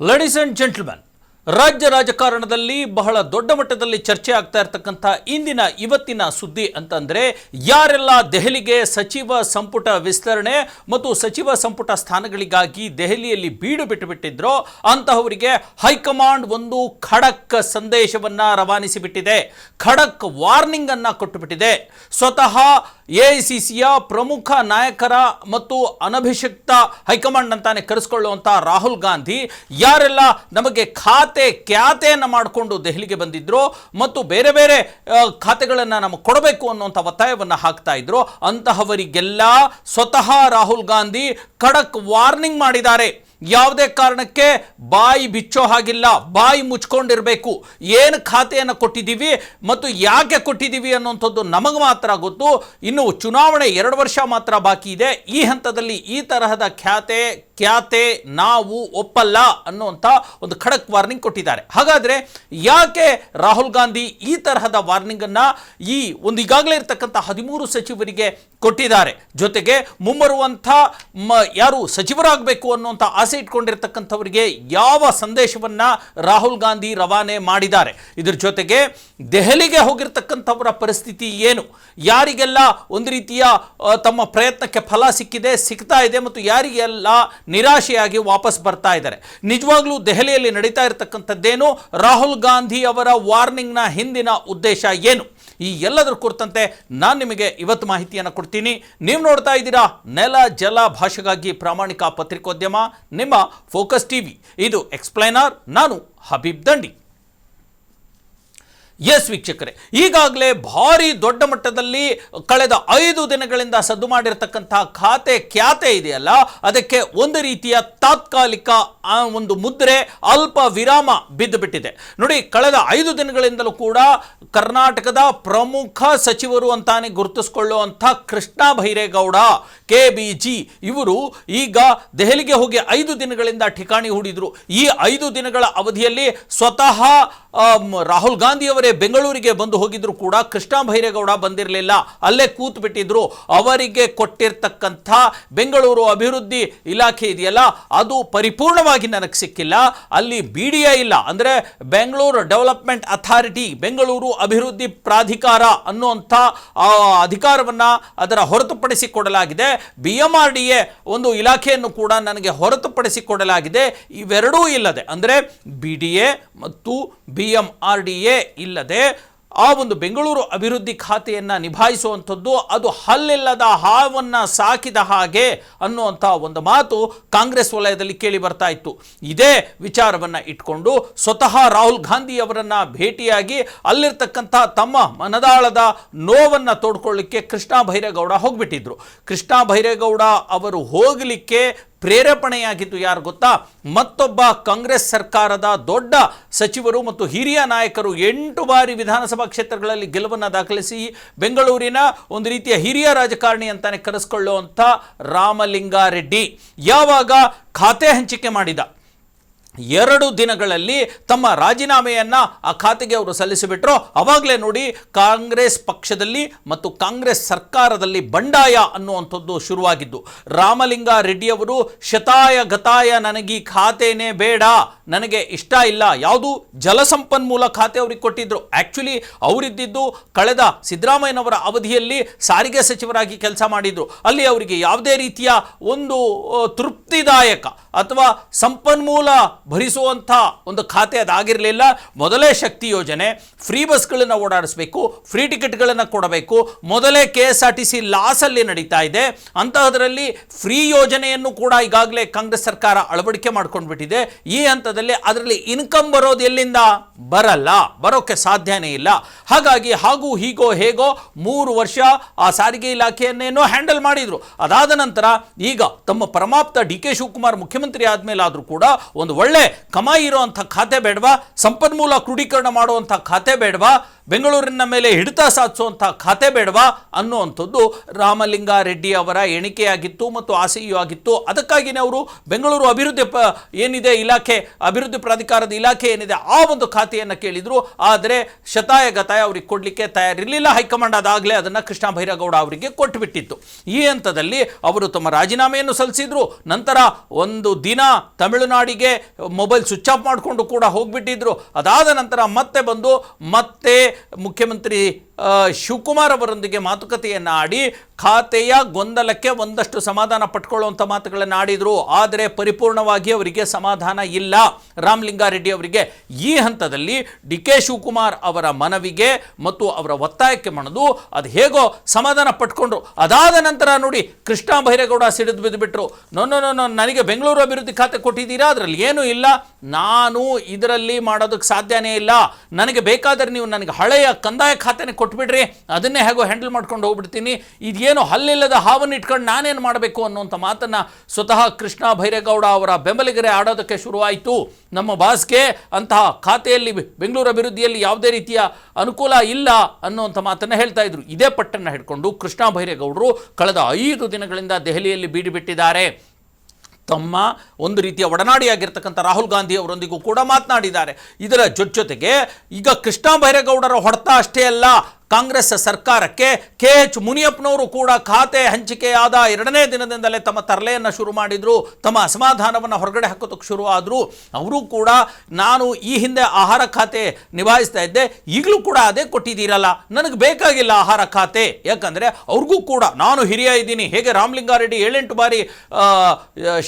Ladies and gentleman, ರಾಜ್ಯ ರಾಜಕಾರಣದಲ್ಲಿ ಬಹಳ ದೊಡ್ಡ ಮಟ್ಟದಲ್ಲಿ ಚರ್ಚೆ ಆಗ್ತಾ ಇರತಕ್ಕಂಥ ಇವತ್ತಿನ ಸುದ್ದಿ ಅಂತಂದ್ರೆ ಯಾರೆಲ್ಲ ದೆಹಲಿಗೆ ಸಚಿವ ಸಂಪುಟ ವಿಸ್ತರಣೆ ಮತ್ತು ಸಚಿವ ಸಂಪುಟ ಸ್ಥಾನಗಳಿಗಾಗಿ ದೆಹಲಿಯಲ್ಲಿ ಬೀಡು ಬಿಟ್ಟುಬಿಟ್ಟಿದ್ರೋ ಅಂತಹವರಿಗೆ ಹೈಕಮಾಂಡ್ ಒಂದು ಖಡಕ್ ಸಂದೇಶವನ್ನ ರವಾನಿಸಿಬಿಟ್ಟಿದೆ. ಖಡಕ್ ವಾರ್ನಿಂಗ್ ಅನ್ನ ಕೊಟ್ಟುಬಿಟ್ಟಿದೆ. ಸ್ವತಃ ಎಐಸಿಸಿಯ ಪ್ರಮುಖ ನಾಯಕರ ಮತ್ತು ಅನಭಿಷಿಕ್ತ ಹೈಕಮಾಂಡ್ ಅಂತಾನೆ ಕರೆಸಿಕೊಳ್ಳುವಂಥ ರಾಹುಲ್ ಗಾಂಧಿ ಯಾರೆಲ್ಲ ನಮಗೆ ಖ್ಯಾತೆಯನ್ನು ಮಾಡಿಕೊಂಡು ದೆಹಲಿಗೆ ಬಂದಿದ್ರು ಮತ್ತು ಬೇರೆ ಬೇರೆ ಖಾತೆಗಳನ್ನು ನಮಗೆ ಕೊಡಬೇಕು ಅನ್ನುವಂಥ ಒತ್ತಾಯವನ್ನು ಹಾಕ್ತಾ ಇದ್ರು, ಅಂತಹವರಿಗೆಲ್ಲ ಸ್ವತಃ ರಾಹುಲ್ ಗಾಂಧಿ ಖಡಕ್ ವಾರ್ನಿಂಗ್ ಮಾಡಿದ್ದಾರೆ. ಯಾವುದೇ ಕಾರಣಕ್ಕೆ ಬಾಯಿ ಬಿಚ್ಚೋ ಹಾಗಿಲ್ಲ, ಬಾಯಿ ಮುಚ್ಕೊಂಡಿರಬೇಕು. ಏನು ಖಾತೆಯನ್ನು ಕೊಟ್ಟಿದ್ದೀವಿ ಮತ್ತು ಯಾಕೆ ಕೊಟ್ಟಿದ್ದೀವಿ ಅನ್ನುವಂಥದ್ದು ನಮಗೆ ಮಾತ್ರ ಗೊತ್ತು. ಇನ್ನು ಚುನಾವಣೆ 2 ವರ್ಷ ಮಾತ್ರ ಬಾಕಿ ಇದೆ. ಈ ಹಂತದಲ್ಲಿ ಈ ತರಹದ ಖ್ಯಾತೆ ನಾವು ಒಪ್ಪಲ್ಲ ಅನ್ನುವಂಥ ಒಂದು ಖಡಕ್ ವಾರ್ನಿಂಗ್ ಕೊಟ್ಟಿದ್ದಾರೆ. ಹಾಗಾದರೆ ಯಾಕೆ ರಾಹುಲ್ ಗಾಂಧಿ ಈ ತರಹದ ವಾರ್ನಿಂಗನ್ನು ಈ ಒಂದು ಈಗಾಗಲೇ ಇರತಕ್ಕಂಥ 13 ಸಚಿವರಿಗೆ ಕೊಟ್ಟಿದ್ದಾರೆ? ಜೊತೆಗೆ ಮುಂಬರುವಂಥ ಯಾರು ಸಚಿವರಾಗಬೇಕು ಅನ್ನುವಂಥ ಆಸೆ ಇಟ್ಕೊಂಡಿರ್ತಕ್ಕಂಥವರಿಗೆ ಯಾವ ಸಂದೇಶವನ್ನ ರಾಹುಲ್ ಗಾಂಧಿ ರವಾನೆ ಮಾಡಿದ್ದಾರೆ? ಇದರ ಜೊತೆಗೆ ದೆಹಲಿಗೆ ಹೋಗಿರ್ತಕ್ಕಂಥವರ ಪರಿಸ್ಥಿತಿ ಏನು, ಯಾರಿಗೆಲ್ಲ ಒಂದು ರೀತಿಯ ತಮ್ಮ ಪ್ರಯತ್ನಕ್ಕೆ ಫಲ ಸಿಗ್ತಾ ಇದೆ ಮತ್ತು ಯಾರಿಗೆಲ್ಲ ನಿರಾಶೆಯಾಗಿ ವಾಪಸ್ ಬರ್ತಾ ಇದ್ದಾರೆ? ನಿಜವಾಗ್ಲೂ ದೆಹಲಿಯಲ್ಲಿ ನಡೀತಾ ಇರತಕ್ಕಂಥದ್ದೇನು, ರಾಹುಲ್ ಗಾಂಧಿ ಅವರ ವಾರ್ನಿಂಗ್ನ ಹಿಂದಿನ ಉದ್ದೇಶ ಏನು? ಈ ಎಲ್ಲದರ ಕುರಿತಂತೆ ನಾನು ನಿಮಗೆ ಇವತ್ತು ಮಾಹಿತಿಯನ್ನು ಕೊಡ್ತೀನಿ. ನೀವು ನೋಡ್ತಾ ಇದ್ದೀರಾ ನೆಲ ಜಲ ಭಾಷೆಗಾಗಿ ಪ್ರಾಮಾಣಿಕ ಪತ್ರಿಕೋದ್ಯಮ ನಿಮ್ಮ ಫೋಕಸ್ ಟಿವಿ. ಇದು ಎಕ್ಸ್ಪ್ಲೈನರ್, ನಾನು ಹಬೀಬ್ ದಂಡಿ. ಎಸ್ ವೀಕ್ಷಕರೇ, ಈಗಾಗಲೇ ಭಾರಿ ದೊಡ್ಡ ಮಟ್ಟದಲ್ಲಿ ಕಳೆದ 5 ದಿನಗಳಿಂದ ಸದ್ದು ಮಾಡಿರ್ತಕ್ಕಂಥ ಖ್ಯಾತೆ ಇದೆಯಲ್ಲ, ಅದಕ್ಕೆ ಒಂದು ರೀತಿಯ ತಾತ್ಕಾಲಿಕ ಒಂದು ಮುದ್ರೆ, ಅಲ್ಪ ವಿರಾಮ ಬಿದ್ದು ಬಿಟ್ಟಿದೆ. ನೋಡಿ, ಕಳೆದ 5 ದಿನಗಳಿಂದಲೂ ಕೂಡ ಕರ್ನಾಟಕದ ಪ್ರಮುಖ ಸಚಿವರು ಅಂತಾನೆ ಗುರುತಿಸಿಕೊಳ್ಳುವಂಥ ಕೃಷ್ಣ ಬೈರೇಗೌಡ KBG ಇವರು ಈಗ ದೆಹಲಿಗೆ ಹೋಗಿ 5 ದಿನಗಳಿಂದ ಠಿಕಾಣಿ ಹೂಡಿದ್ರು. ಈ 5 ದಿನಗಳ ಅವಧಿಯಲ್ಲಿ ಸ್ವತಃ ರಾಹುಲ್ ಗಾಂಧಿ ಅವರೇ ಬೆಂಗಳೂರಿಗೆ ಬಂದು ಹೋಗಿದ್ರು ಕೂಡ ಕೃಷ್ಣ ಬೈರೇಗೌಡ ಬಂದಿರಲಿಲ್ಲ, ಅಲ್ಲೇ ಕೂತು ಬಿಟ್ಟಿದ್ರು. ಅವರಿಗೆ ಕೊಟ್ಟಿರ್ತಕ್ಕಂಥ ಬೆಂಗಳೂರು ಅಭಿವೃದ್ಧಿ ಇಲಾಖೆ ಇದೆಯಲ್ಲ, ಅದು ಪರಿಪೂರ್ಣವಾಗಿ ನನಗೆ ಸಿಕ್ಕಿಲ್ಲ. ಅಲ್ಲಿ BDA ಇಲ್ಲ, ಅಂದರೆ ಬೆಂಗಳೂರು ಡೆವಲಪ್ಮೆಂಟ್ ಅಥಾರಿಟಿ, ಬೆಂಗಳೂರು ಅಭಿವೃದ್ಧಿ ಪ್ರಾಧಿಕಾರ ಅನ್ನುವಂಥ ಅಧಿಕಾರವನ್ನು ಅದರ ಹೊರತುಪಡಿಸಿ ಕೊಡಲಾಗಿದೆ. BMRDA ಒಂದು ಇಲಾಖೆಯನ್ನು ಕೂಡ ನನಗೆ ಹೊರತುಪಡಿಸಿ ಕೊಡಲಾಗಿದೆ. ಇವೆರಡೂ ಇಲ್ಲದೆ, ಅಂದರೆ BDA ಮತ್ತು BMRDA ಇಲ್ಲದೆ ಆ ಒಂದು ಬೆಂಗಳೂರು ಅಭಿವೃದ್ಧಿ ಖಾತೆಯನ್ನು ನಿಭಾಯಿಸುವಂಥದ್ದು ಅದು ಹಲ್ಲಿಲ್ಲದ ಹಾವನ್ನು ಸಾಕಿದ ಹಾಗೆ ಅನ್ನುವಂಥ ಒಂದು ಮಾತು ಕಾಂಗ್ರೆಸ್ ವಲಯದಲ್ಲಿ ಕೇಳಿ ಬರ್ತಾ ಇತ್ತು. ಇದೇ ವಿಚಾರವನ್ನು ಇಟ್ಕೊಂಡು ಸ್ವತಃ ರಾಹುಲ್ ಗಾಂಧಿ ಅವರನ್ನು ಭೇಟಿಯಾಗಿ ಅಲ್ಲಿರ್ತಕ್ಕಂಥ ತಮ್ಮ ಮನದಾಳದ ನೋವನ್ನು ತೋಡ್ಕೊಳ್ಳಿಕ್ಕೆ ಕೃಷ್ಣ ಬೈರೇಗೌಡ ಹೋಗ್ಬಿಟ್ಟಿದ್ರು. ಕೃಷ್ಣ ಬೈರೇಗೌಡ ಅವರು ಹೋಗಲಿಕ್ಕೆ ಪ್ರೇರೇಪಣೆಯಾಗಿದ್ದು ಯಾರು ಗೊತ್ತಾ? ಮತ್ತೊಬ್ಬ ಕಾಂಗ್ರೆಸ್ ಸರ್ಕಾರದ ದೊಡ್ಡ ಸಚಿವರು ಮತ್ತು ಹಿರಿಯ ನಾಯಕರು, 8 ಬಾರಿ ವಿಧಾನಸಭಾ ಕ್ಷೇತ್ರಗಳಲ್ಲಿ ಗೆಲುವನ್ನು ದಾಖಲಿಸಿ ಬೆಂಗಳೂರಿನ ಒಂದು ರೀತಿಯ ಹಿರಿಯ ರಾಜಕಾರಣಿ ಅಂತಾನೆ ಕರೆಸಿಕೊಳ್ಳುವಂಥ ರಾಮಲಿಂಗಾರೆಡ್ಡಿ ಯಾವಾಗ ಖಾತೆ ಹಂಚಿಕೆ ಮಾಡಿದ 2 ದಿನಗಳಲ್ಲಿ ತಮ್ಮ ರಾಜೀನಾಮೆಯನ್ನು ಆ ಖಾತೆಗೆ ಅವರು ಸಲ್ಲಿಸಿಬಿಟ್ರು. ಅವಾಗಲೇ ನೋಡಿ ಕಾಂಗ್ರೆಸ್ ಪಕ್ಷದಲ್ಲಿ ಮತ್ತು ಕಾಂಗ್ರೆಸ್ ಸರ್ಕಾರದಲ್ಲಿ ಬಂಡಾಯ ಅನ್ನುವಂಥದ್ದು ಶುರುವಾಗಿದ್ದು. ರಾಮಲಿಂಗಾರೆಡ್ಡಿ ಅವರು ಶತಾಯ ಗತಾಯ ನನಗೆ ಖಾತೆನೇ ಬೇಡ, ನನಗೆ ಇಷ್ಟ ಇಲ್ಲ, ಯಾವುದು ಜಲಸಂಪನ್ಮೂಲ ಖಾತೆ ಅವ್ರಿಗೆ ಕೊಟ್ಟಿದ್ರು. ಆ್ಯಕ್ಚುಲಿ ಅವರಿದ್ದಿದ್ದು ಕಳೆದ ಸಿದ್ದರಾಮಯ್ಯನವರ ಅವಧಿಯಲ್ಲಿ ಸಾರಿಗೆ ಸಚಿವರಾಗಿ ಕೆಲಸ ಮಾಡಿದ್ರು. ಅಲ್ಲಿ ಅವರಿಗೆ ಯಾವುದೇ ರೀತಿಯ ಒಂದು ತೃಪ್ತಿದಾಯಕ ಅಥವಾ ಸಂಪನ್ಮೂಲ ಭರಿಸುವಂಥ ಒಂದು ಖಾತೆ ಅದಾಗಿರಲಿಲ್ಲ. ಮೊದಲೇ ಶಕ್ತಿ ಯೋಜನೆ, ಫ್ರೀ ಬಸ್ಗಳನ್ನು ಓಡಾಡಿಸಬೇಕು, ಫ್ರೀ ಟಿಕೆಟ್ಗಳನ್ನು ಕೊಡಬೇಕು. ಮೊದಲೇ KSRTC ಲಾಸಲ್ಲಿ ನಡೀತಾ ಇದೆ. ಅಂತಹದರಲ್ಲಿ ಫ್ರೀ ಯೋಜನೆಯನ್ನು ಕೂಡ ಈಗಾಗಲೇ ಕಾಂಗ್ರೆಸ್ ಸರ್ಕಾರ ಅಳವಡಿಕೆ ಮಾಡ್ಕೊಂಡು ಬಿಟ್ಟಿದೆ. ಈ ಹಂತದಲ್ಲಿ ಅದರಲ್ಲಿ ಇನ್ಕಮ್ ಬರೋದು ಎಲ್ಲಿಂದ? ಬರಲ್ಲ, ಬರೋಕ್ಕೆ ಸಾಧ್ಯನೇ ಇಲ್ಲ. ಹಾಗಾಗಿ ಹಾಗೂ ಹೀಗೋ ಹೇಗೋ 3 ವರ್ಷ ಆ ಸಾರಿಗೆ ಇಲಾಖೆಯನ್ನೇನೋ ಹ್ಯಾಂಡಲ್ ಮಾಡಿದ್ರು. ಅದಾದ ನಂತರ ಈಗ ತಮ್ಮ ಪರಮಾಪ್ತ DK ಶಿವಕುಮಾರ್ ಮುಖ್ಯಮಂತ್ರಿ ಆದಮೇಲೆ ಆದರೂ ಕೂಡ ಒಂದು ಒಳ್ಳೆ ಕಮಾಯಿ ಇರುವಂಥ ಖಾತೆ ಬೇಡವಾ? ಸಂಪನ್ಮೂಲ ಕ್ರೋಢೀಕರಣ ಮಾಡುವಂಥ ಖಾತೆ ಬೇಡವಾ? ಬೆಂಗಳೂರಿನ ಮೇಲೆ ಹಿಡಿತ ಸಾಧಿಸುವಂಥ ಖಾತೆ ಬೇಡವಾ ಅನ್ನುವಂಥದ್ದು ರಾಮಲಿಂಗಾರೆಡ್ಡಿ ಅವರ ಎಣಿಕೆಯಾಗಿತ್ತು ಮತ್ತು ಆಸೆಯೂ ಆಗಿತ್ತು. ಅದಕ್ಕಾಗಿಯೇ ಅವರು ಬೆಂಗಳೂರು ಅಭಿವೃದ್ಧಿ ಏನಿದೆ ಇಲಾಖೆ, ಅಭಿವೃದ್ಧಿ ಪ್ರಾಧಿಕಾರದ ಇಲಾಖೆ ಏನಿದೆ ಆ ಒಂದು ಖಾತೆಯನ್ನು ಕೇಳಿದರು. ಆದರೆ ಶತಾಯ ಗತಾಯ ಅವ್ರಿಗೆ ಕೊಡಲಿಕ್ಕೆ ತಯಾರಿರಲಿಲ್ಲ ಹೈಕಮಾಂಡ್. ಅದಾಗಲೇ ಅದನ್ನು ಕೃಷ್ಣ ಬೈರೇಗೌಡ ಅವರಿಗೆ ಕೊಟ್ಟುಬಿಟ್ಟಿತ್ತು. ಈ ಹಂತದಲ್ಲಿ ಅವರು ತಮ್ಮ ರಾಜೀನಾಮೆಯನ್ನು ಸಲ್ಲಿಸಿದ್ರು. ನಂತರ ಒಂದು ದಿನ ತಮಿಳುನಾಡಿಗೆ ಮೊಬೈಲ್ ಸ್ವಿಚ್ ಆಫ್ ಮಾಡಿಕೊಂಡು ಕೂಡ ಹೋಗ್ಬಿಟ್ಟಿದ್ರು. ಅದಾದ ನಂತರ ಮತ್ತೆ ಬಂದು ಮತ್ತೆ ಮುಖ್ಯಮಂತ್ರಿ ಶಿವಕುಮಾರ್ ಅವರೊಂದಿಗೆ ಮಾತುಕತೆಯನ್ನು ಆಡಿ ಖಾತೆಯ ಗೊಂದಲಕ್ಕೆ ಒಂದಷ್ಟು ಸಮಾಧಾನ ಪಟ್ಕೊಳ್ಳುವಂಥ ಮಾತುಗಳನ್ನು ಆಡಿದರು. ಆದರೆ ಪರಿಪೂರ್ಣವಾಗಿ ಅವರಿಗೆ ಸಮಾಧಾನ ಇಲ್ಲ ರಾಮಲಿಂಗಾರೆಡ್ಡಿ ಅವರಿಗೆ. ಈ ಹಂತದಲ್ಲಿ ಡಿ ಕೆ ಶಿವಕುಮಾರ್ ಅವರ ಮನವಿಗೆ ಮತ್ತು ಅವರ ಒತ್ತಾಯಕ್ಕೆ ಮಣಿದು ಅದು ಹೇಗೋ ಸಮಾಧಾನ ಪಟ್ಕೊಂಡ್ರು. ಅದಾದ ನಂತರ ನೋಡಿ ಕೃಷ್ಣ ಬೈರೇಗೌಡ ಸಿಡಿದು ಬಿದ್ದುಬಿಟ್ರು. ನೋ ನನಗೆ ಬೆಂಗಳೂರು ಅಭಿವೃದ್ಧಿ ಖಾತೆ ಕೊಟ್ಟಿದ್ದೀರಾ, ಅದರಲ್ಲಿ ಏನೂ ಇಲ್ಲ, ನಾನು ಇದರಲ್ಲಿ ಮಾಡೋದಕ್ಕೆ ಸಾಧ್ಯನೇ ಇಲ್ಲ, ನನಗೆ ಬೇಕಾದರೆ ನೀವು ನನಗೆ ಹಳೆಯ ಕಂದಾಯ ಖಾತೆನೇ ಕೊಟ್ಬಿಡ್ರಿ, ಅದನ್ನೇ ಹೇಗೋ ಹ್ಯಾಂಡಲ್ ಮಾಡ್ಕೊಂಡು ಹೋಗ್ಬಿಡ್ತೀನಿ, ಇದೇನು ಹಲ್ಲಿಲ್ಲದ ಹಾವನ್ನು ಇಟ್ಕೊಂಡು ನಾನೇನು ಮಾಡಬೇಕು ಅನ್ನುವಂಥ ಮಾತನ್ನು ಸ್ವತಃ ಕೃಷ್ಣ ಬೈರೇಗೌಡ ಅವರ ಬೆಂಬಲಿಗರೇ ಆಡೋದಕ್ಕೆ ಶುರುವಾಯಿತು. ನಮ್ಮ ಬಾಸ್ಗೆ ಅಂತಹ ಖಾತೆಯಲ್ಲಿ ಬೆಂಗಳೂರು ಅಭಿವೃದ್ಧಿಯಲ್ಲಿ ಯಾವುದೇ ರೀತಿಯ ಅನುಕೂಲ ಇಲ್ಲ ಅನ್ನುವಂಥ ಮಾತನ್ನು ಹೇಳ್ತಾ ಇದ್ರು. ಇದೇ ಪಟ್ಟನ್ನು ಹಿಡ್ಕೊಂಡು ಕೃಷ್ಣ ಬೈರೇಗೌಡರು ಕಳೆದ 5 ದಿನಗಳಿಂದ ದೆಹಲಿಯಲ್ಲಿ ಬೀಡುಬಿಟ್ಟಿದ್ದಾರೆ. ತಮ್ಮ ಒಂದು ರೀತಿಯ ಒಡನಾಡಿಯಾಗಿರ್ತಕ್ಕಂಥ ರಾಹುಲ್ ಗಾಂಧಿ ಅವರೊಂದಿಗೂ ಕೂಡ ಮಾತನಾಡಿದ್ದಾರೆ. ಇದರ ಜೊತೆಗೆ ಈಗ ಕೃಷ್ಣ ಬೈರೇಗೌಡರ ಹೊಡೆತ ಅಷ್ಟೇ ಅಲ್ಲ, ಕಾಂಗ್ರೆಸ್ ಸರ್ಕಾರಕ್ಕೆ ಕೆ ಎಚ್ ಮುನಿಯಪ್ಪನವರು ಕೂಡ ಖಾತೆ ಹಂಚಿಕೆಯಾದ 2ನೇ ದಿನದಿಂದಲೇ ತಮ್ಮ ತರಲೆಯನ್ನು ಶುರು ಮಾಡಿದರು, ತಮ್ಮ ಅಸಮಾಧಾನವನ್ನು ಹೊರಗಡೆ ಹಾಕೋದಕ್ಕೆ ಶುರು ಆದರು. ಅವರು ಕೂಡ ನಾನು ಈ ಹಿಂದೆ ಆಹಾರ ಖಾತೆ ನಿಭಾಯಿಸ್ತಾ ಇದ್ದೆ, ಈಗಲೂ ಕೂಡ ಅದೇ ಕೊಟ್ಟಿದ್ದೀರಲ್ಲ, ನನಗೆ ಬೇಕಾಗಿಲ್ಲ ಆಹಾರ ಖಾತೆ, ಯಾಕಂದರೆ ಅವ್ರಿಗೂ ಕೂಡ ನಾನು ಹಿರಿಯ ಇದ್ದೀನಿ, ಹೇಗೆ ರಾಮಲಿಂಗಾರೆಡ್ಡಿ 7-8 ಬಾರಿ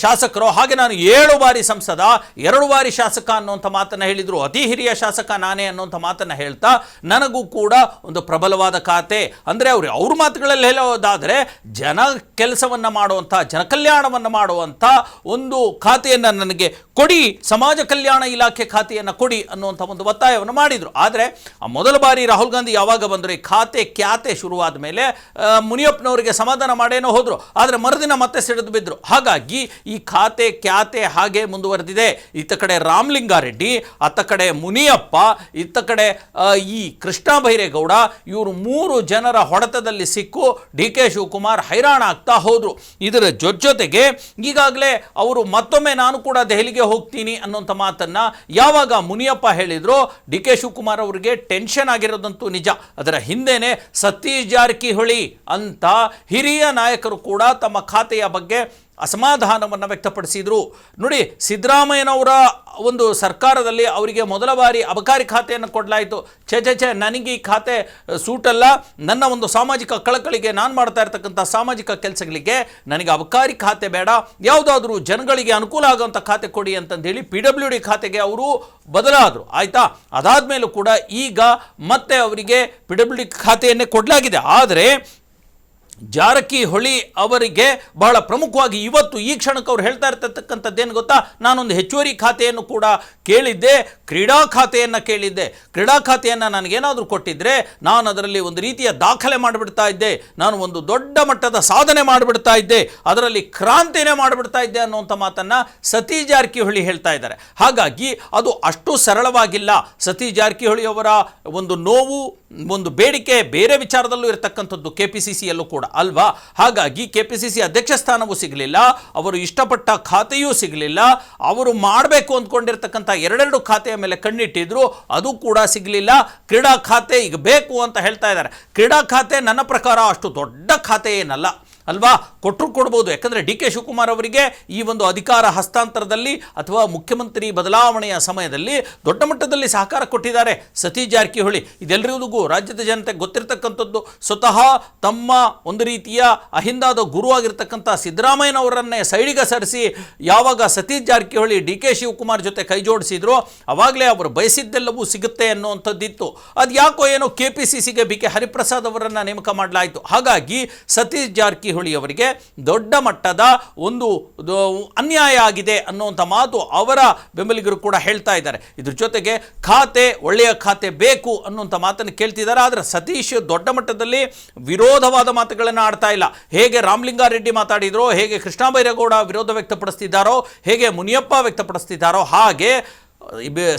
ಶಾಸಕರು, ಹಾಗೆ ನಾನು 7 ಬಾರಿ ಸಂಸದ, 2 ಬಾರಿ ಶಾಸಕ ಅನ್ನುವಂಥ ಮಾತನ್ನು ಹೇಳಿದರು. ಅತಿ ಹಿರಿಯ ಶಾಸಕ ನಾನೇ ಅನ್ನುವಂಥ ಮಾತನ್ನು ಹೇಳ್ತಾ ನನಗೂ ಕೂಡ ಒಂದು ಪ್ರಬಲವಾದ ಖಾತೆ, ಅಂದರೆ ಅವ್ರ ಮಾತುಗಳಲ್ಲಿ ಹೇಳೋದಾದರೆ ಜನ ಕೆಲಸವನ್ನು ಮಾಡುವಂಥ, ಜನ ಕಲ್ಯಾಣವನ್ನು ಮಾಡುವಂಥ ಒಂದು ಖಾತೆಯನ್ನು ನನಗೆ ಕೊಡಿ, ಸಮಾಜ ಕಲ್ಯಾಣ ಇಲಾಖೆ ಖಾತೆಯನ್ನು ಕೊಡಿ ಅನ್ನುವಂಥ ಒಂದು ಒತ್ತಾಯವನ್ನು ಮಾಡಿದರು. ಆದರೆ ಮೊದಲ ಬಾರಿ ರಾಹುಲ್ ಗಾಂಧಿ ಯಾವಾಗ ಬಂದರು, ಈ ಖಾತೆ ಕ್ಯಾತೆ ಶುರುವಾದ ಮೇಲೆ ಮುನಿಯಪ್ಪನವರಿಗೆ ಸಮಾಧಾನ ಮಾಡೇನೋ ಹೋದರು, ಆದರೆ ಮರುದಿನ ಮತ್ತೆ ಸಿಡಿದು ಬಿದ್ದರು. ಹಾಗಾಗಿ ಈ ಖಾತೆ ಕ್ಯಾತೆ ಹಾಗೆ ಮುಂದುವರೆದಿದೆ. ಇತ್ತ ಕಡೆ ರಾಮಲಿಂಗಾರೆಡ್ಡಿ, ಅತ್ತ ಕಡೆ ಮುನಿಯಪ್ಪ, ಇತ್ತ ಕಡೆ ಈ ಕೃಷ್ಣ ಬೈರೇಗೌಡ, ಇವರು 3 ಜನರ ಹೊಡೆತದಲ್ಲಿ ಸಿಕ್ಕು ಡಿ ಕೆ ಶಿವಕುಮಾರ್ ಹೈರಾಣ ಆಗ್ತಾ ಹೋದರು. ಇದರ ಜೊತೆಗೆ ಈಗಾಗಲೇ ಅವರು ಮತ್ತೊಮ್ಮೆ ನಾನು ಕೂಡ ದೆಹಲಿಗೆ ಹೋಗ್ತೀನಿ ಅನ್ನೋಂಥ ಮಾತನ್ನು ಯಾವಾಗ ಮುನಿಯಪ್ಪ ಹೇಳಿದ್ರು, ಡಿ ಕೆ ಶಿವಕುಮಾರ್ ಅವರಿಗೆ ಟೆನ್ಷನ್ ಆಗಿರೋದಂತೂ ನಿಜ. ಅದರ ಹಿಂದೆನೇ ಸತೀಶ್ ಜಾರಕಿಹೊಳಿ ಅಂತ ಹಿರಿಯ ನಾಯಕರು ಕೂಡ ತಮ್ಮ ಖಾತೆಯ ಬಗ್ಗೆ ಅಸಮಾಧಾನವನ್ನು ವ್ಯಕ್ತಪಡಿಸಿದರು. ನೋಡಿ, ಸಿದ್ದರಾಮಯ್ಯನವರ ಒಂದು ಸರ್ಕಾರದಲ್ಲಿ ಅವರಿಗೆ ಮೊದಲ ಬಾರಿ ಅಬಕಾರಿ ಖಾತೆಯನ್ನು ಕೊಡಲಾಯಿತು. ಛೆ ನನಗೆ ಈ ಖಾತೆ ಸೂಟಲ್ಲ, ನನ್ನ ಒಂದು ಸಾಮಾಜಿಕ ಕಳಕಳಿಗೆ, ನಾನು ಮಾಡ್ತಾ ಇರ್ತಕ್ಕಂಥ ಸಾಮಾಜಿಕ ಕೆಲಸಗಳಿಗೆ ನನಗೆ ಅಬಕಾರಿ ಖಾತೆ ಬೇಡ, ಯಾವುದಾದ್ರೂ ಜನಗಳಿಗೆ ಅನುಕೂಲ ಆಗುವಂಥ ಖಾತೆ ಕೊಡಿ ಅಂತಂದೇಳಿ PWD ಖಾತೆಗೆ ಅವರು ಬದಲಾದರು. ಆಯಿತಾ, ಅದಾದಮೇಲೂ ಕೂಡ ಈಗ ಮತ್ತೆ ಅವರಿಗೆ PWD ಖಾತೆಯನ್ನೇ ಕೊಡಲಾಗಿದೆ. ಆದರೆ ಜಾರಕಿಹೊಳಿ ಅವರಿಗೆ ಬಹಳ ಪ್ರಮುಖವಾಗಿ ಇವತ್ತು ಈ ಕ್ಷಣಕ್ಕೆ ಅವ್ರು ಹೇಳ್ತಾ ಇರ್ತಕ್ಕಂಥದ್ದೇನು ಗೊತ್ತಾ, ನಾನೊಂದು ಹೆಚ್ಚುವರಿ ಖಾತೆಯನ್ನು ಕೂಡ ಕೇಳಿದ್ದೆ, ಕ್ರೀಡಾ ಖಾತೆಯನ್ನು ಕೇಳಿದ್ದೆ. ಕ್ರೀಡಾ ಖಾತೆಯನ್ನು ನನಗೇನಾದರೂ ಕೊಟ್ಟಿದ್ದರೆ ನಾನು ಅದರಲ್ಲಿ ಒಂದು ರೀತಿಯ ದಾಖಲೆ ಮಾಡಿಬಿಡ್ತಾ ಇದ್ದೆ, ನಾನು ಒಂದು ದೊಡ್ಡ ಮಟ್ಟದ ಸಾಧನೆ ಮಾಡಿಬಿಡ್ತಾ ಇದ್ದೆ, ಅದರಲ್ಲಿ ಕ್ರಾಂತಿನೇ ಮಾಡಿಬಿಡ್ತಾ ಇದ್ದೆ ಅನ್ನುವಂಥ ಮಾತನ್ನು ಸತೀಶ್ ಜಾರಕಿಹೊಳಿ ಹೇಳ್ತಾ ಇದ್ದಾರೆ. ಹಾಗಾಗಿ ಅದು ಅಷ್ಟು ಸರಳವಾಗಿಲ್ಲ. ಸತೀಶ್ ಜಾರಕಿಹೊಳಿ ಅವರ ಒಂದು ನೋವು, ಒಂದು ಬೇಡಿಕೆ ಬೇರೆ ವಿಚಾರದಲ್ಲೂ ಇರತಕ್ಕಂಥದ್ದು, KPCCಯಲ್ಲೂ ಕೂಡ ಅಲ್ವಾ. ಹಾಗಾಗಿ KPCC ಅಧ್ಯಕ್ಷ ಸ್ಥಾನವೂ ಸಿಗಲಿಲ್ಲ, ಅವರು ಇಷ್ಟಪಟ್ಟ ಖಾತೆಯೂ ಸಿಗಲಿಲ್ಲ, ಅವರು ಮಾಡಬೇಕು ಅಂದ್ಕೊಂಡಿರ್ತಕ್ಕಂಥ 2 ಖಾತೆಯ ಮೇಲೆ ಕಣ್ಣಿಟ್ಟಿದ್ರು, ಅದು ಕೂಡ ಸಿಗಲಿಲ್ಲ. ಕ್ರೀಡಾ ಖಾತೆ ಈಗ ಬೇಕು ಅಂತ ಹೇಳ್ತಾ ಇದ್ದಾರೆ. ಕ್ರೀಡಾ ಖಾತೆ ನನ್ನ ಪ್ರಕಾರ ಅಷ್ಟು ದೊಡ್ಡ ಖಾತೆ ಏನಲ್ಲ ಅಲ್ವಾ, ಕೊಟ್ಟರು ಕೊಡ್ಬೋದು. ಯಾಕಂದರೆ ಡಿ ಕೆ ಶಿವಕುಮಾರ್ ಅವರಿಗೆ ಈ ಒಂದು ಅಧಿಕಾರ ಹಸ್ತಾಂತರದಲ್ಲಿ ಅಥವಾ ಮುಖ್ಯಮಂತ್ರಿ ಬದಲಾವಣೆಯ ಸಮಯದಲ್ಲಿ ದೊಡ್ಡ ಮಟ್ಟದಲ್ಲಿ ಸಹಕಾರ ಕೊಟ್ಟಿದ್ದಾರೆ ಸತೀಶ್ ಜಾರಕಿಹೊಳಿ. ಇದೆಲ್ಲರಿಗೂ ರಾಜ್ಯದ ಜನತೆಗೆ ಗೊತ್ತಿರತಕ್ಕಂಥದ್ದು. ಸ್ವತಃ ತಮ್ಮ ಒಂದು ರೀತಿಯ ಅಹಿಂದಾದ ಗುರುವಾಗಿರ್ತಕ್ಕಂಥ ಸಿದ್ದರಾಮಯ್ಯನವರನ್ನೇ ಸೈಡಿಗೆ ಸರಿಸಿ ಯಾವಾಗ ಸತೀಶ್ ಜಾರಕಿಹೊಳಿ ಡಿ ಕೆ ಶಿವಕುಮಾರ್ ಜೊತೆ ಕೈ ಜೋಡಿಸಿದ್ರು, ಆವಾಗಲೇ ಅವರು ಬಯಸಿದ್ದೆಲ್ಲವೂ ಸಿಗುತ್ತೆ ಅನ್ನುವಂಥದ್ದಿತ್ತು. ಅದು ಯಾಕೋ ಏನೋ KPCCಗೆ BK ಹರಿಪ್ರಸಾದ್ ಅವರನ್ನು ನೇಮಕ ಮಾಡಲಾಯಿತು. ಹಾಗಾಗಿ ಸತೀಶ್ ಜಾರಕಿಹೊಳಿ ಅವರಿಗೆ ದೊಡ್ಡ ಮಟ್ಟದ ಒಂದು ಅನ್ಯಾಯ ಆಗಿದೆ ಅನ್ನುವಂಥ ಮಾತು ಅವರ ಬೆಂಬಲಿಗರು ಕೂಡ ಹೇಳ್ತಾ ಇದ್ದಾರೆ. ಇದ್ರ ಜೊತೆಗೆ ಖಾತೆ, ಒಳ್ಳೆಯ ಖಾತೆ ಬೇಕು ಅನ್ನುವಂಥ ಮಾತನ್ನು ಕೇಳ್ತಿದ್ದಾರೆ. ಆದರೆ ಸತೀಶ್ ದೊಡ್ಡ ಮಟ್ಟದಲ್ಲಿ ವಿರೋಧವಾದ ಮಾತುಗಳನ್ನು ಆಡ್ತಾ ಇಲ್ಲ. ಹೇಗೆ ರಾಮಲಿಂಗಾರೆಡ್ಡಿ ಮಾತಾಡಿದ್ರೋ, ಹೇಗೆ ಕೃಷ್ಣ ಬೈರೇಗೌಡ ವಿರೋಧ ವ್ಯಕ್ತಪಡಿಸ್ತಿದ್ದಾರೋ, ಹೇಗೆ ಮುನಿಯಪ್ಪ ವ್ಯಕ್ತಪಡಿಸ್ತಿದ್ದಾರೋ, ಹಾಗೆ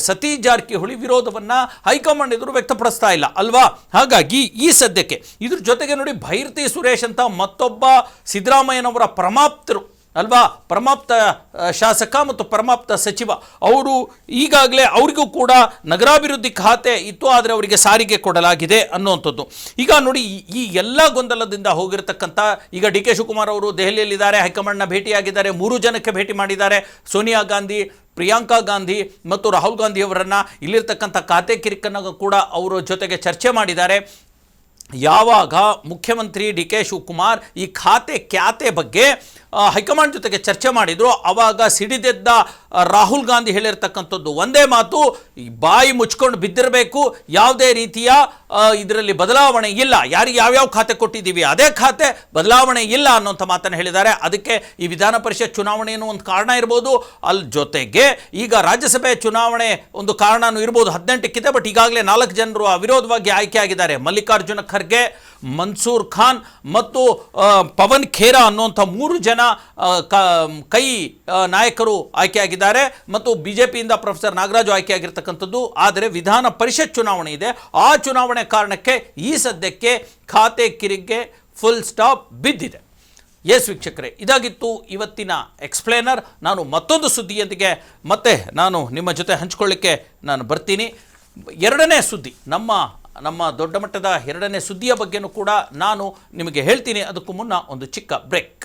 ಸತೀಶ್ ಜಾರಕಿಹೊಳಿ ವಿರೋಧವನ್ನು ಹೈಕಮಾಂಡ್ ಎದುರು ವ್ಯಕ್ತಪಡಿಸ್ತಾ ಇಲ್ಲ ಅಲ್ವಾ. ಹಾಗಾಗಿ ಈ ಸದ್ಯಕ್ಕೆ ಇದ್ರ ಜೊತೆಗೆ ನೋಡಿ, ಭೈರತಿ ಸುರೇಶ್ ಅಂತ ಮತ್ತೊಬ್ಬ ಸಿದ್ದರಾಮಯ್ಯನವರ ಪ್ರಮಾಪ್ತರು ಅಲ್ವಾ, ಪರಮಾಪ್ತ ಶಾಸಕ ಮತ್ತು ಪರಮಾಪ್ತ ಸಚಿವ ಅವರು ಈಗಾಗಲೇ ಅವರಿಗೂ ಕೂಡ ನಗರಾಭಿವೃದ್ಧಿ ಖಾತೆ ಇತ್ತು, ಆದರೆ ಅವರಿಗೆ ಸಾರಿಗೆ ಕೊಡಲಾಗಿದೆ ಅನ್ನುವಂಥದ್ದು. ಈಗ ನೋಡಿ, ಈ ಎಲ್ಲ ಗೊಂದಲದಿಂದ ಹೋಗಿರತಕ್ಕಂಥ ಈಗ ಡಿ ಕೆ ಶಿವಕುಮಾರ್ ಅವರು ದೆಹಲಿಯಲ್ಲಿದ್ದಾರೆ, ಹೈಕಮಾಂಡ್ನ ಭೇಟಿಯಾಗಿದ್ದಾರೆ, 3 ಜನಕ್ಕೆ ಭೇಟಿ ಮಾಡಿದ್ದಾರೆ. ಸೋನಿಯಾ ಗಾಂಧಿ, ಪ್ರಿಯಾಂಕಾ ಗಾಂಧಿ ಮತ್ತು ರಾಹುಲ್ ಗಾಂಧಿ ಅವರನ್ನು ಇಲ್ಲಿರ್ತಕ್ಕಂಥ ಖಾತೆ ಕಿರಿಕನ್ನು ಕೂಡ ಅವರ ಜೊತೆಗೆ ಚರ್ಚೆ ಮಾಡಿದ್ದಾರೆ. ಯಾವಾಗ ಮುಖ್ಯಮಂತ್ರಿ ಡಿ ಕೆ ಶಿವಕುಮಾರ್ ಈ ಖ್ಯಾತೆ ಬಗ್ಗೆ ಹೈಕಮಾಂಡ್ ಜೊತೆಗೆ ಚರ್ಚೆ ಮಾಡಿದ್ರು, ಆವಾಗ ಸಿಡಿದೆದ್ದ ರಾಹುಲ್ ಗಾಂಧಿ ಹೇಳಿರ್ತಕ್ಕಂಥದ್ದು ಒಂದೇ ಮಾತು, ಬಾಯಿ ಮುಚ್ಕೊಂಡು ಬಿದ್ದಿರಬೇಕು, ಯಾವುದೇ ರೀತಿಯ ಇದರಲ್ಲಿ ಬದಲಾವಣೆ ಇಲ್ಲ, ಯಾರಿಗೆ ಯಾವ್ಯಾವ ಖಾತೆ ಕೊಟ್ಟಿದ್ದೀವಿ ಅದೇ ಖಾತೆ, ಬದಲಾವಣೆ ಇಲ್ಲ ಅನ್ನೋಂಥ ಮಾತನ್ನು ಹೇಳಿದ್ದಾರೆ. ಅದಕ್ಕೆ ಈ ವಿಧಾನ ಪರಿಷತ್ ಚುನಾವಣೆಯನ್ನು ಒಂದು ಕಾರಣ ಇರ್ಬೋದು, ಅಲ್ಲಿ ಜೊತೆಗೆ ಈಗ ರಾಜ್ಯಸಭೆ ಚುನಾವಣೆ ಒಂದು ಕಾರಣನೂ ಇರ್ಬೋದು. 18ಕ್ಕಿದೆ, ಬಟ್ ಈಗಾಗಲೇ 4 ಜನರು ಅವಿರೋಧವಾಗಿ ಆಯ್ಕೆ ಆಗಿದ್ದಾರೆ. ಮಲ್ಲಿಕಾರ್ಜುನ ಖರ್ಗೆ, ಮನ್ಸೂರ್ ಖಾನ್ ಮತ್ತು ಪವನ್ ಖೇರಾ ಅನ್ನುವಂಥ 3 ಜನ ಕೈ ನಾಯಕರು ಆಯ್ಕೆಯಾಗಿದ್ದಾರೆ ಮತ್ತು ಬಿಜೆಪಿಯಿಂದ ಪ್ರೊಫೆಸರ್ ನಾಗರಾಜು ಆಯ್ಕೆಯಾಗಿರ್ತಕ್ಕಂಥದ್ದು. ಆದರೆ ವಿಧಾನ ಪರಿಷತ್ ಚುನಾವಣೆ ಇದೆ, ಆ ಚುನಾವಣೆ ಕಾರಣಕ್ಕೆ ಈ ಸದ್ಯಕ್ಕೆ ಖಾತೆ ಕಿರಿಗೆ ಫುಲ್ ಸ್ಟಾಪ್ ಬಿದ್ದಿದೆ. ಎಸ್ ವೀಕ್ಷಕರೇ, ಇದಾಗಿತ್ತು ಇವತ್ತಿನ ಎಕ್ಸ್ಪ್ಲೇನರ್. ನಾನು ಮತ್ತೊಂದು ಸುದ್ದಿಯೊಂದಿಗೆ ಮತ್ತೆ ನಾನು ನಿಮ್ಮ ಜೊತೆ ಹಂಚಿಕೊಳ್ಳಿಕ್ಕೆ ನಾನು ಬರ್ತೀನಿ. 2ನೇ ಸುದ್ದಿ, ನಮ್ಮ ದೊಡ್ಡ ಮಟ್ಟದ 2ನೇ ಸುದ್ದಿಯ ಬಗ್ಗೆನೂ ಕೂಡ ನಾನು ನಿಮಗೆ ಹೇಳ್ತೀನಿ. ಅದಕ್ಕೂ ಮುನ್ನ ಒಂದು ಚಿಕ್ಕ ಬ್ರೇಕ್.